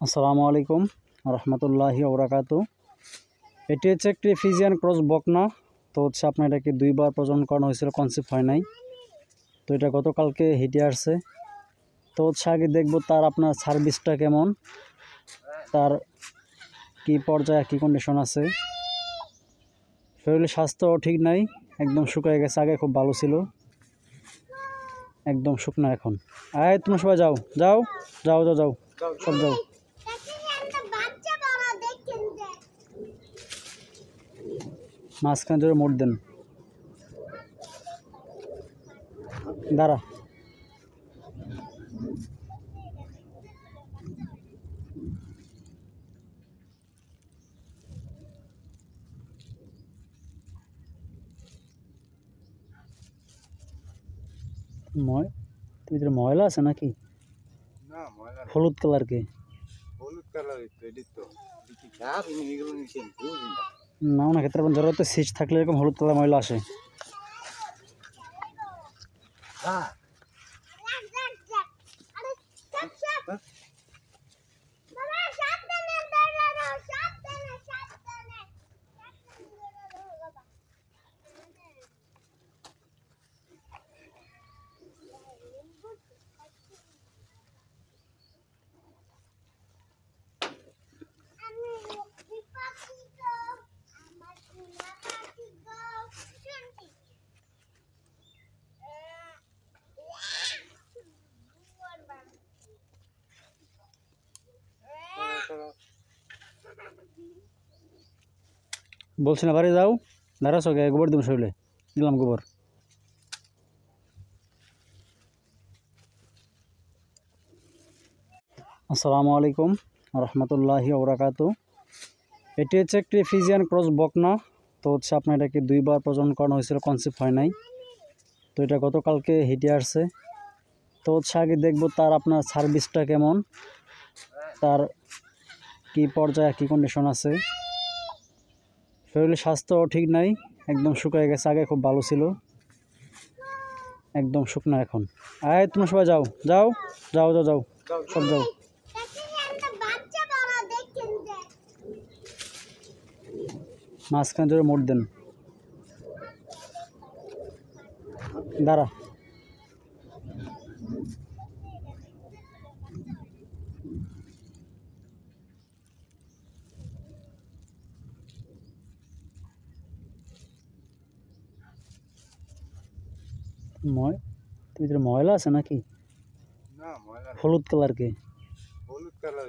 আসসালামু আলাইকুম রহমতুল্লাহি ওবরাকাতু। এটি হচ্ছে একটি ফিজিয়ান ক্রস বকনা। তো আপনার এটাকে দুইবার প্রজনন করানো হয়েছিল, কনসেপ্ট হয় নাই। তো এটা গতকালকে হিটে আসছে। তো আগে দেখবো তার আপনার সার্ভিসটা কেমন, তার কি পর্যায়ে কি কন্ডিশন আছে। শরীরের স্বাস্থ্য ঠিক নাই, একদম শুকিয়ে গেছে। আগে খুব ভালো ছিল, একদম শুকনা এখন। তোমরা সবাই যাও যাও যাও যাও যাও সব যাও। মাঝখানে জোরে মোট দেন, দাঁড়া। ভিতরে ময়লা আছে নাকি? না ময়লা না, হলুদ কালার কে? হলুদ কালার এটি তো কি খারাপ এগুলো নিছেন বুঝি না। না না, ক্ষেত্রে জড়াতে সিজ থাকলে এরকম হলুদ কালার ময়লা আসে। হ্যাঁ বলছি না বাড়ি যাও, দাঁড়াছো গে? গোবর দিব শরীরে, দিলাম গোবর। আসসালামু আলাইকুম রহমতুল্লাহি ওবরাকাতু। এটি হচ্ছে একটি ফিজিয়ান ক্রস বকনা। তো আপনার এটাকে দুইবার প্রজনন করানো হয়েছিল, কনসেপ্ট হয় নাই। তো এটা গতকালকে হিটে আসছে। তো আগে দেখবো তার আপনার সার্ভিসটা কেমন, তার কি পর্যায়ে কি কন্ডিশন আছে। শরীরের স্বাস্থ্য ঠিক নাই, একদম শুকিয়ে গেছে। আগে খুব ভালো ছিল, একদম শুকনা এখন। তোমরা সবাই যাও যাও যাও যাও যাও সব যাও। মাঝখানে জোরে মোট দেন, দাঁড়া। ভিতরে ময়লা আছে নাকি? না ময়লা না, হলুদ কালার কে? হলুদ কালার